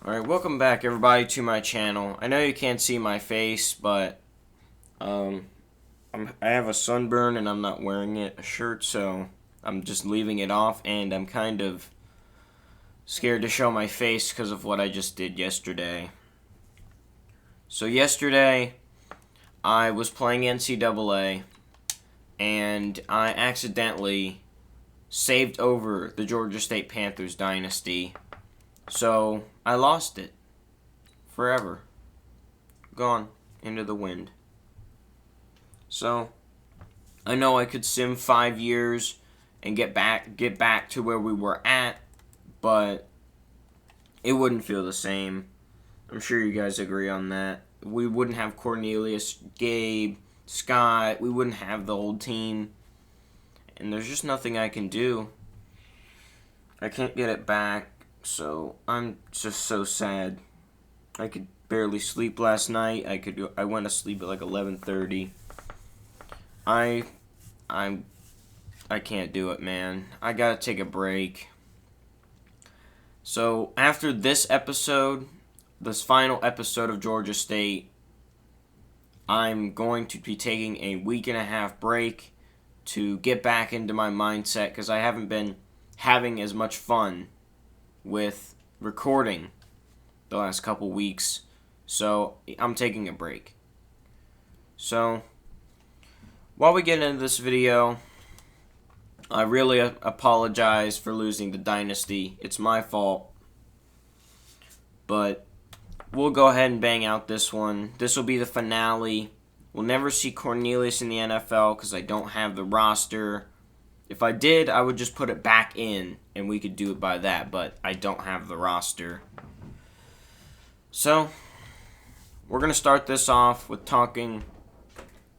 Alright, welcome back everybody to my channel. I know you can't see my face, but I have a sunburn and I'm not wearing a shirt, so I'm just leaving it off, and I'm kind of scared to show my face because of what I just did yesterday. So yesterday, I was playing NCAA, and I accidentally saved over the Georgia State Panthers dynasty. So, I lost it. Forever. Gone. Into the wind. So, I know I could sim 5 years and get back to where we were at, but it wouldn't feel the same. I'm sure you guys agree on that. We wouldn't have Cornelius, Gabe, Scott. We wouldn't have the old team. And there's just nothing I can do. I can't get it back. So I'm just so sad. I could barely sleep last night. I went to sleep at like 11:30. I can't do it, man. I gotta take a break. So after this episode, this final episode of Georgia State, I'm going to be taking a week and a half break to get back into my mindset because I haven't been having as much fun with recording the last couple weeks, so I'm taking a break. So while we get into this video, I really apologize for losing the dynasty. It's my fault, but we'll go ahead and bang out this one. This will be the finale. We'll never see Cornelius in the NFL because I don't have the roster. If I did, I would just put it back in, and we could do it by that, but I don't have the roster. So, we're going to start this off with talking.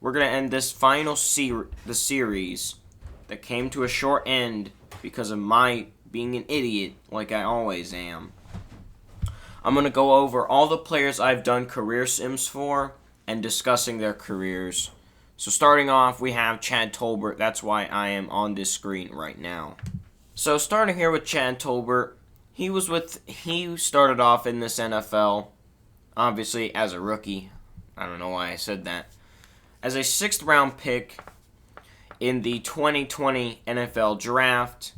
We're going to end this final series that came to a short end because of my being an idiot, like I always am. I'm going to go over all the players I've done career sims for and discussing their careers. So starting off, we have Chad Tolbert. That's why I am on this screen right now. So starting here with Chad Tolbert, he started off in this NFL, obviously as a rookie. I don't know why I said that. As a 6th round pick in the 2020 NFL Draft.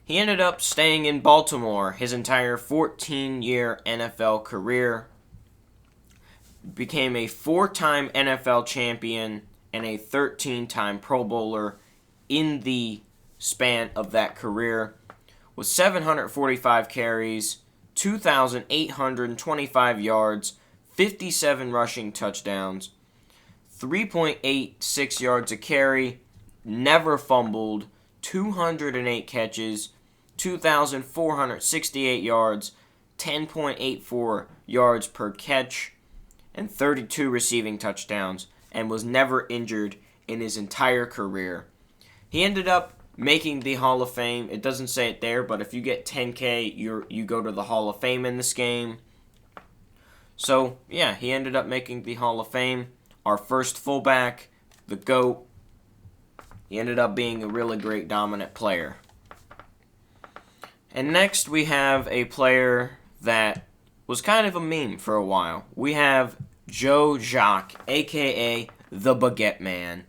He ended up staying in Baltimore his entire 14-year NFL career. Became a 4-time NFL champion and a 13-time Pro Bowler in the span of that career, with 745 carries, 2,825 yards, 57 rushing touchdowns, 3.86 yards a carry, never fumbled, 208 catches, 2,468 yards, 10.84 yards per catch, and 32 receiving touchdowns, and was never injured in his entire career. He ended up making the Hall of Fame. It doesn't say it there, but if you get 10K, you go to the Hall of Fame in this game. So, yeah, he ended up making the Hall of Fame. Our first fullback, the GOAT. He ended up being a really great dominant player. And next we have a player that was kind of a meme for a while. We have Jock, a.k.a. the Baguette Man.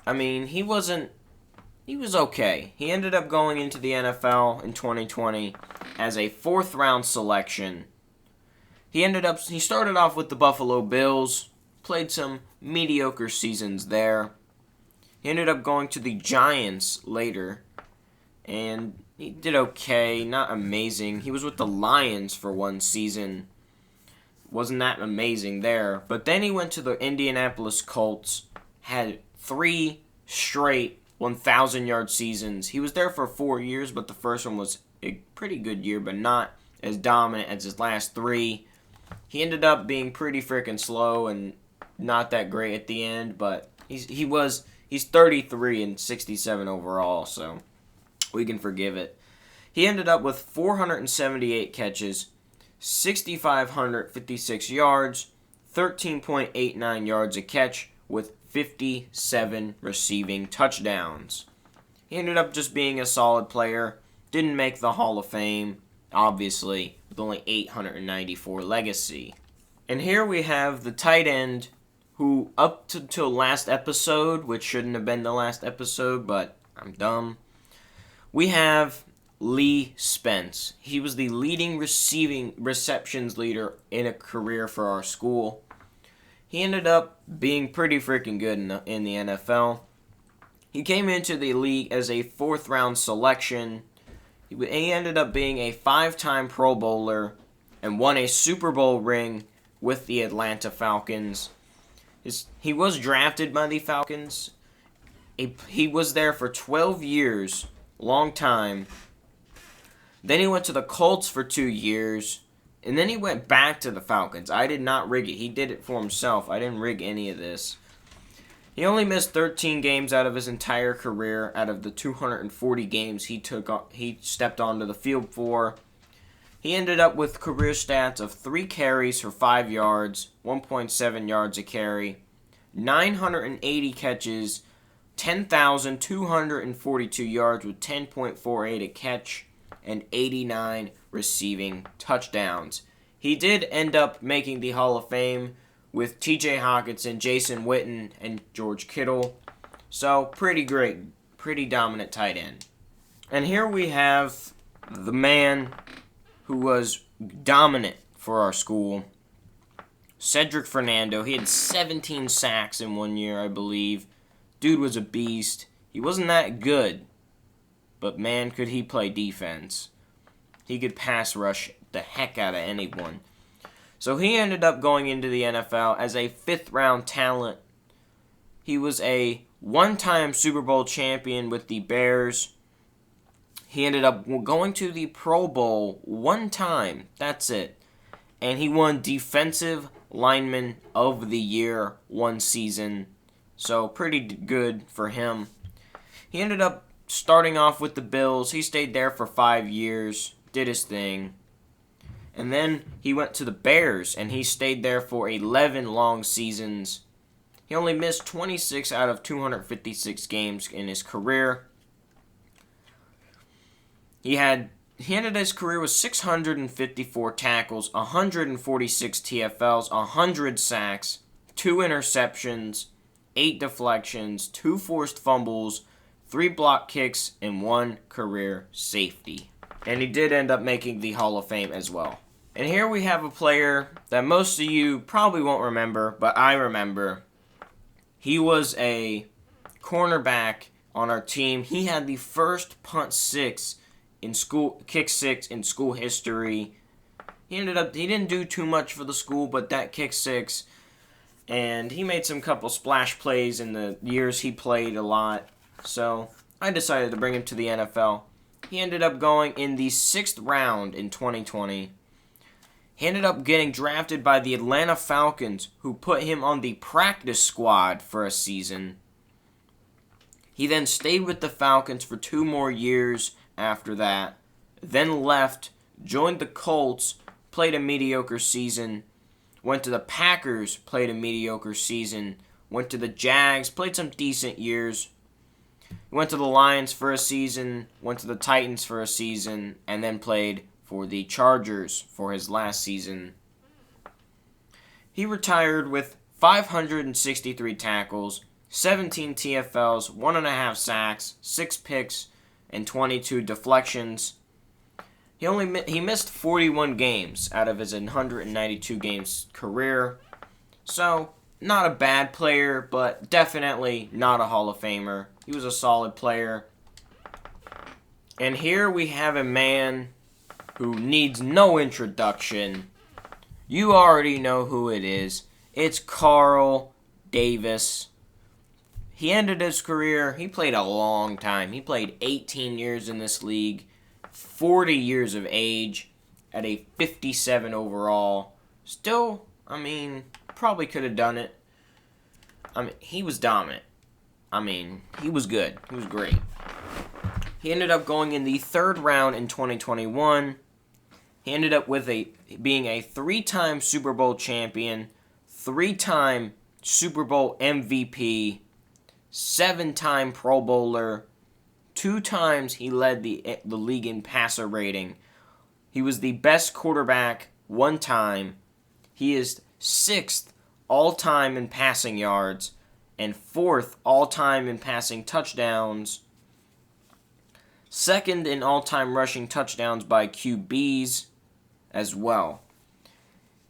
I mean, he was okay. He ended up going into the NFL in 2020 as a 4th round selection. He started off with the Buffalo Bills, played some mediocre seasons there. He ended up going to the Giants later, and he did okay, not amazing. He was with the Lions for one season. Wasn't that amazing there. But then he went to the Indianapolis Colts, had 3 straight 1,000-yard seasons. He was there for 4 years, but the first one was a pretty good year, but not as dominant as his last 3. He ended up being pretty freaking slow and not that great at the end, but he's 33 and 67 overall, so we can forgive it. He ended up with 478 catches, 6,556 yards, 13.89 yards a catch, with 57 receiving touchdowns. He ended up just being a solid player, didn't make the Hall of Fame, obviously, with only 894 legacy. And here we have the tight end who, up till last episode, which shouldn't have been the last episode, but I'm dumb, we have Lee Spence. He was the leading receptions leader in a career for our school. He ended up being pretty freaking good in the NFL. He came into the league as a 4th-round selection. He ended up being a 5-time Pro Bowler and won a Super Bowl ring with the Atlanta Falcons. He was drafted by the Falcons. He was there for 12 years, long time. Then he went to the Colts for 2 years, and then he went back to the Falcons. I did not rig it. He did it for himself. I didn't rig any of this. He only missed 13 games out of his entire career, out of the 240 games he stepped onto the field for. He ended up with career stats of 3 carries for 5 yards, 1.7 yards a carry, 980 catches, 10,242 yards with 10.48 a catch, and 89 receiving touchdowns. He did end up making the Hall of Fame with T.J. Hockenson, Jason Witten, and George Kittle. So, pretty great, pretty dominant tight end. And here we have the man who was dominant for our school, Cedric Fernando. He had 17 sacks in 1 year, I believe. Dude was a beast. He wasn't that good, but man, could he play defense. He could pass rush the heck out of anyone. So he ended up going into the NFL as a 5th-round talent. He was a 1-time Super Bowl champion with the Bears. He ended up going to the Pro Bowl 1 time. That's it. And he won Defensive Lineman of the Year 1 season. So pretty good for him. He ended up starting off with the Bills. He stayed there for 5 years, did his thing. And then he went to the Bears, and he stayed there for 11 long seasons. He only missed 26 out of 256 games in his career. He ended his career with 654 tackles, 146 TFLs, 100 sacks, 2 interceptions, 8 deflections, 2 forced fumbles, 3 block kicks, and 1 career safety. And he did end up making the Hall of Fame as well. And here we have a player that most of you probably won't remember, but I remember. He was a cornerback on our team. He had the first kick six in school history. He didn't do too much for the school, but that kick six, and he made some couple splash plays in the years he played a lot. So I decided to bring him to the NFL. He ended up going in the 6th round in 2020. He ended up getting drafted by the Atlanta Falcons, who put him on the practice squad for a season. He then stayed with the Falcons for 2 more years after that, then left, joined the Colts, played a mediocre season, went to the Packers, played a mediocre season, went to the Jags, played some decent years, went to the Lions for a season, went to the Titans for a season, and then played for the Chargers for his last season. He retired with 563 tackles, 17 TFLs, 1.5 sacks, 6 picks, and 22 deflections. He missed 41 games out of his 192 games career. So, not a bad player, but definitely not a Hall of Famer. He was a solid player. And here we have a man who needs no introduction. You already know who it is. It's Carl Davis. He ended his career, he played a long time. He played 18 years in this league, 40 years of age, at a 57 overall. Still, probably could have done it. He was dominant. He was good. He was great. He ended up going in the 3rd round in 2021. He ended up with being a 3-time Super Bowl champion, 3-time Super Bowl MVP, 7-time Pro Bowler, 2 times he led the league in passer rating, He was the best quarterback one time. He is 6th all-time in passing yards and 4th all-time in passing touchdowns. 2nd in all-time rushing touchdowns by QBs as well.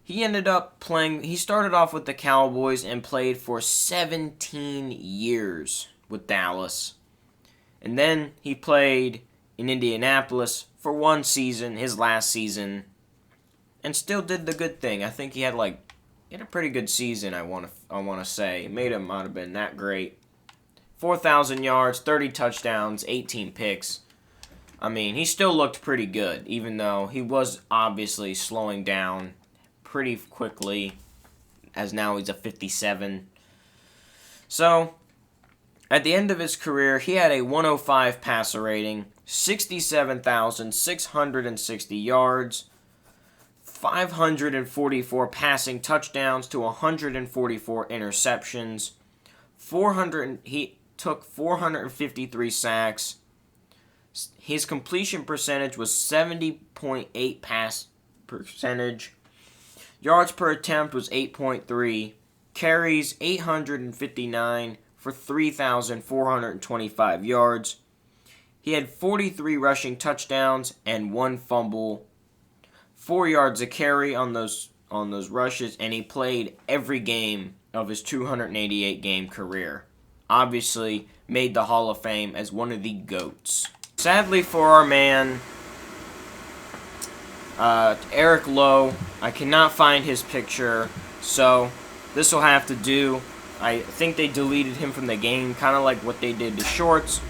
He started off with the Cowboys and played for 17 years with Dallas. And then he played in Indianapolis for one season, his last season, and still did the good thing. I think he had a pretty good season, I want to say. It might have been that great. 4,000 yards, 30 touchdowns, 18 picks. I mean, he still looked pretty good, even though he was obviously slowing down pretty quickly, as now he's a 57. So, at the end of his career, he had a 105 passer rating, 67,660 yards, 544 passing touchdowns to 144 interceptions, he took 453 sacks. His completion percentage was 70.8 pass percentage. Yards per attempt was 8.3. Carries 859 for 3,425 yards. He had 43 rushing touchdowns and 1 fumble. 4 yards a carry on those rushes, and he played every game of his 288-game career. Obviously, made the Hall of Fame as one of the GOATs. Sadly for our man, Eric Lowe, I cannot find his picture, so this will have to do. I think they deleted him from the game, kind of like what they did to Shorts.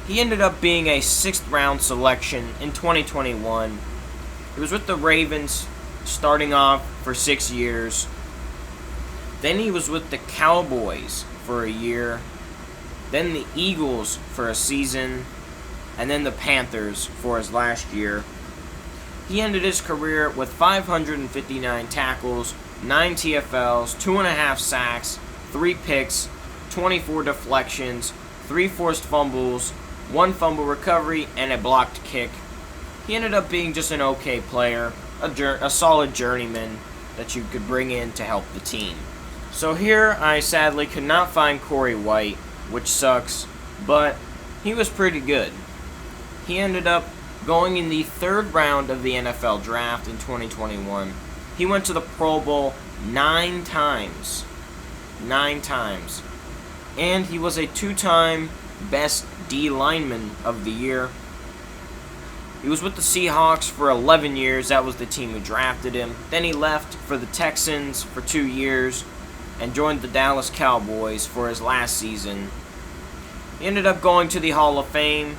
He ended up being a 6th-round selection in 2021. He was with the Ravens, starting off for 6 years. Then he was with the Cowboys for a year. Then the Eagles for a season. And then the Panthers for his last year. He ended his career with 559 tackles, 9 TFLs, 2.5 sacks, 3 picks, 24 deflections, 3 forced fumbles, 1 fumble recovery, and a blocked kick. He ended up being just an okay player, a solid journeyman that you could bring in to help the team. So here I sadly could not find Corey White, which sucks, but he was pretty good. He ended up going in the 3rd round of the NFL draft in 2021. He went to the Pro Bowl 9 times. 9 times. And he was a 2-time Best D Lineman of the Year. He was with the Seahawks for 11 years. That was the team who drafted him. Then he left for the Texans for 2 years and joined the Dallas Cowboys for his last season. He ended up going to the Hall of Fame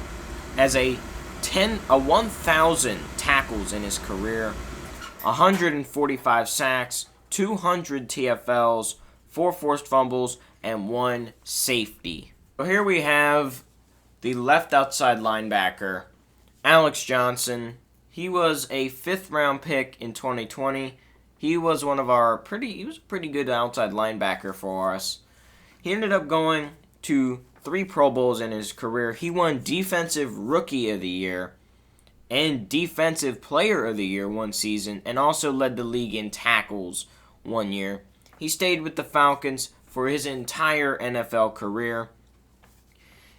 as a 1,000 tackles in his career, 145 sacks, 200 TFLs, 4 forced fumbles, and 1 safety. So here we have the left outside linebacker, Alex Johnson. He was a 5th-round pick in 2020. He was he was a pretty good outside linebacker for us. He ended up going to 3 Pro Bowls in his career. He won Defensive Rookie of the Year and Defensive Player of the Year one season, and also led the league in tackles one year. He stayed with the Falcons for his entire NFL career.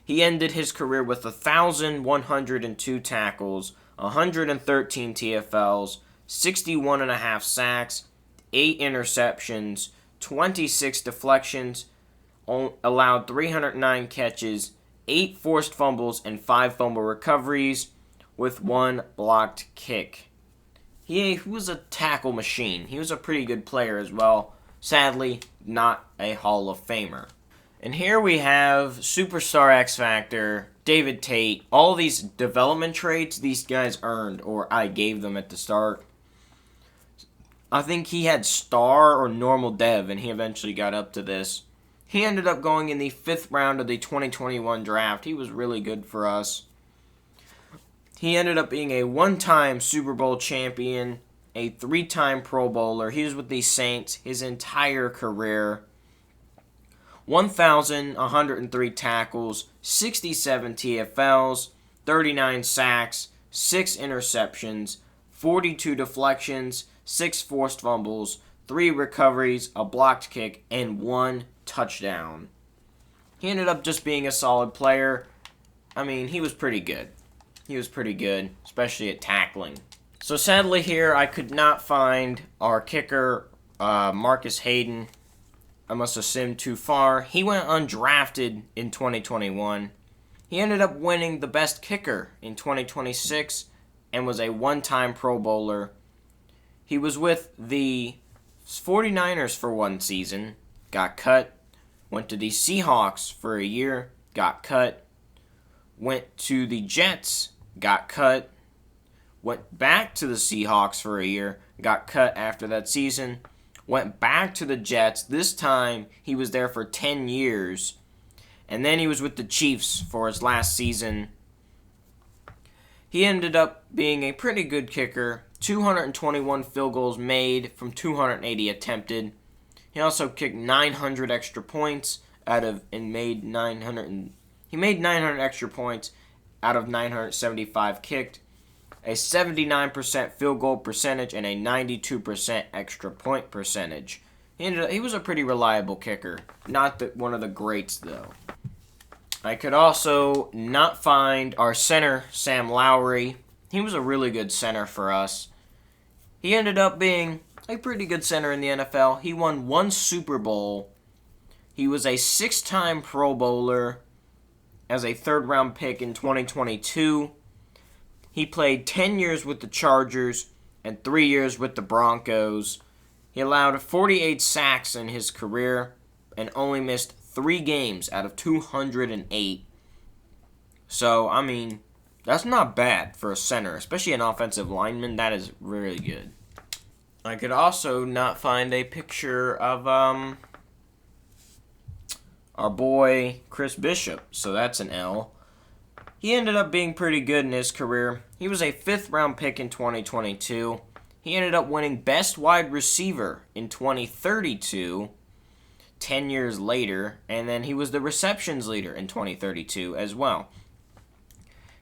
He ended his career with 1,102 tackles, 113 TFLs, 61.5 sacks, 8 interceptions, 26 deflections, allowed 309 catches, 8 forced fumbles, and 5 fumble recoveries, with 1 blocked kick. He was a tackle machine. He was a pretty good player as well. Sadly, not a Hall of Famer. And here we have Superstar X Factor, David Tate. All these development traits these guys earned, or I gave them at the start. I think he had star or normal dev, and he eventually got up to this. He ended up going in the 5th round of the 2021 draft. He was really good for us. He ended up being a 1-time Super Bowl champion, a 3-time Pro Bowler. He was with the Saints his entire career. 1,103 tackles, 67 TFLs, 39 sacks, 6 interceptions, 42 deflections, 6 forced fumbles, 3 recoveries, a blocked kick, and 1 touchdown. He ended up just being a solid player. I mean, he was pretty good. He was pretty good, especially at tackling. So sadly here, I could not find our kicker, Marcus Hayden. I must have simmed too far. He went undrafted in 2021. He ended up winning the best kicker in 2026 and was a one-time Pro Bowler. He was with the 49ers for one season, got cut, went to the Seahawks for a year, got cut, went to the Jets, got cut, went back to the Seahawks for a year, got cut after that season, went back to the Jets. This time, he was there for 10 years, and then he was with the Chiefs for his last season. He ended up being a pretty good kicker, 221 field goals made from 280 attempted. He also kicked 900 extra points made 900 extra points out of 975 kicked, a 79% field goal percentage, and a 92% extra point percentage. He was a pretty reliable kicker. Not one of the greats, though. I could also not find our center, Sam Lowry. He was a really good center for us. He ended up being a pretty good center in the NFL. He won 1 Super Bowl. He was a 6-time Pro Bowler as a third-round pick in 2022. He played 10 years with the Chargers and 3 years with the Broncos. He allowed 48 sacks in his career and only missed 3 games out of 208. So, I mean, that's not bad for a center, especially an offensive lineman. That is really good. I could also not find a picture of our boy Chris Bishop, so that's an L. He ended up being pretty good in his career. He was a 5th-round pick in 2022. He ended up winning Best Wide Receiver in 2032, 10 years later, and then he was the receptions leader in 2032 as well.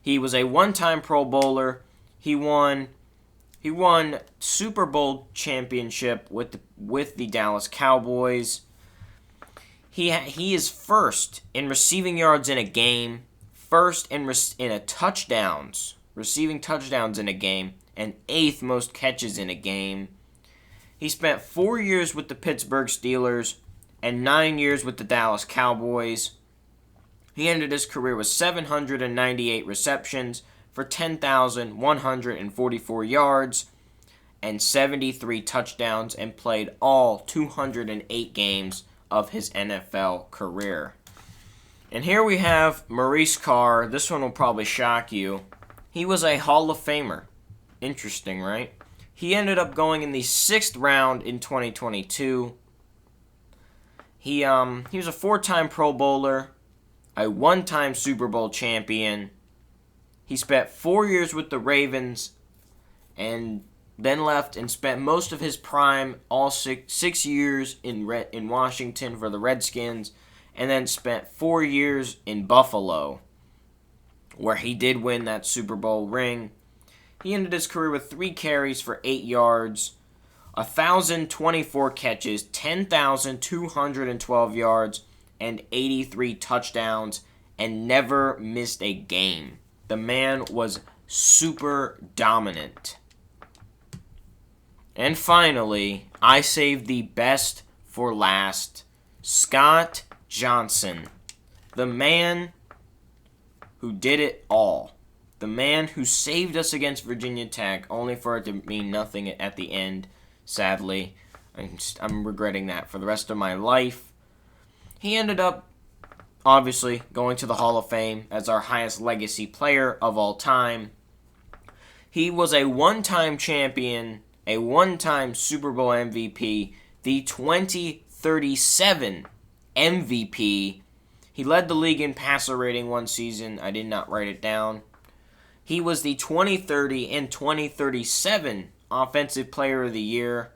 He was a one-time Pro Bowler. He won Super Bowl championship with the Dallas Cowboys. He is first in receiving yards in a game, first in receiving touchdowns in a game, and 8th most catches in a game. He spent 4 years with the Pittsburgh Steelers and 9 years with the Dallas Cowboys. He ended his career with 798 receptions for 10,144 yards and 73 touchdowns and played all 208 games of his NFL career. And here we have Maurice Carr. This one will probably shock you. He was a Hall of Famer. Interesting, right? He ended up going in the 6th round in 2022. He was a 4-time Pro Bowler, a 1-time Super Bowl champion. He spent 4 years with the Ravens and then left and spent most of his prime, all 6 years in Washington for the Redskins, and then spent 4 years in Buffalo, where he did win that Super Bowl ring. He ended his career with 3 carries for 8 yards, 1,024 catches, 10,212 yards, and 83 touchdowns, and never missed a game. The man was super dominant. And finally, I saved the best for last. Scott Johnson. The man who did it all. The man who saved us against Virginia Tech, only for it to mean nothing at the end, sadly. I'm regretting that for the rest of my life. He ended up, obviously, going to the Hall of Fame as our highest legacy player of all time. He was a 1-time champion, a 1-time Super Bowl MVP, the 2037 MVP. He led the league in passer rating one season. I did not write it down. He was the 2030 and 2037 Offensive Player of the Year.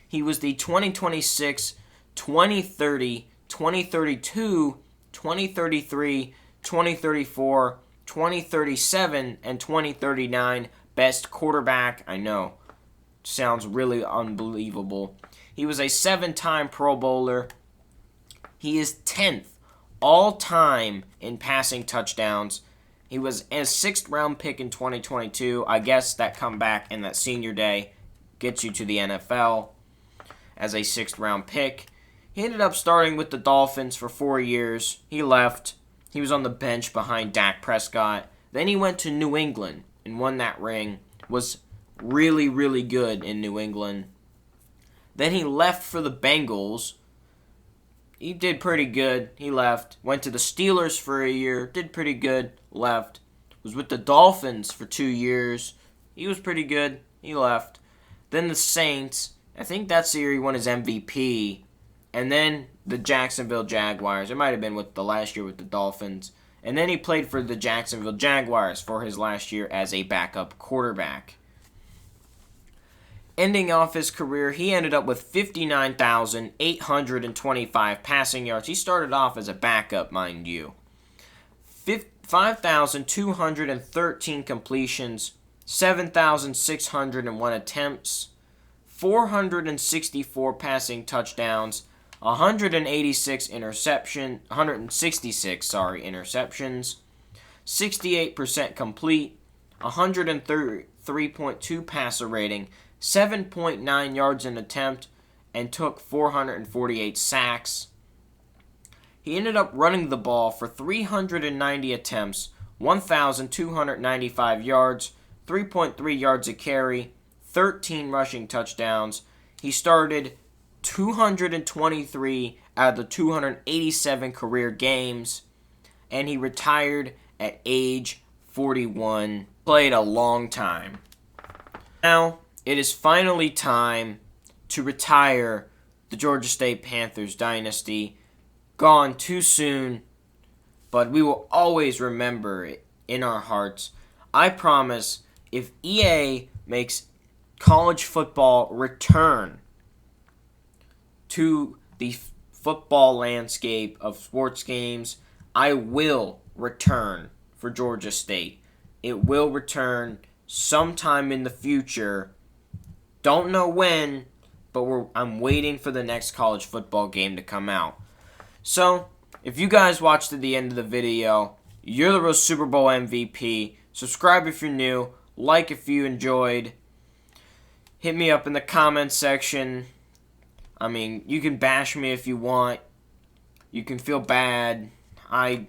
He was the 2026, 2030, 2032, 2033, 2034, 2037, and 2039 best quarterback. I know. Sounds really unbelievable. He was a 7-time Pro Bowler. He is 10th all-time in passing touchdowns. He was a 6th-round pick in 2022. I guess that comeback and that senior day gets you to the NFL as a 6th-round pick. He ended up starting with the Dolphins for 4 years. He left. He was on the bench behind Dak Prescott. Then he went to New England and won that ring. Was really, really good in New England. Then he left for the Bengals. He did pretty good. He left. Went to the Steelers for a year. Did pretty good. Left. Was with the Dolphins for 2 years. He was pretty good. He left. Then the Saints. I think that's the year he won his MVP. And then the Jacksonville Jaguars. It might have been with the last year with the Dolphins. And then he played for the Jacksonville Jaguars for his last year as a backup quarterback. Ending off his career, he ended up with 59,825 passing yards. He started off as a backup, mind you. 5,213 completions, 7,601 attempts, 464 passing touchdowns, 166 interceptions, 68% complete, 133.2 passer rating, 7.9 yards an attempt, and took 448 sacks. He ended up running the ball for 390 attempts, 1,295 yards, 3.3 yards a carry, 13 rushing touchdowns. He started 223 out of the 287 career games, and he retired at age 41. Played a long time. Now, it is finally time to retire the Georgia State Panthers dynasty. Gone too soon, but we will always remember it in our hearts. I promise, if EA makes college football return to the football landscape of sports games, I will return for Georgia State. It will return sometime in the future. Don't know when, but I'm waiting for the next college football game to come out. So, if you guys watched to the end of the video, you're the real Super Bowl MVP. Subscribe if you're new. Like if you enjoyed. Hit me up in the comments section. I mean, you can bash me if you want. You can feel bad. I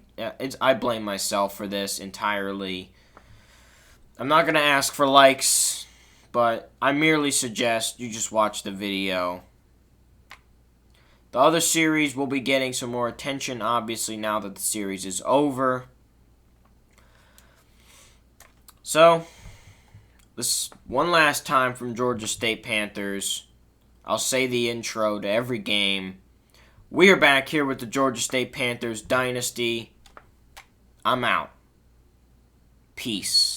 blame myself for this entirely. I'm not going to ask for likes, but I merely suggest you just watch the video. The other series will be getting some more attention, obviously, now that the series is over. So, this one last time from Georgia State Panthers. I'll say the intro to every game. We are back here with the Georgia State Panthers dynasty. I'm out. Peace.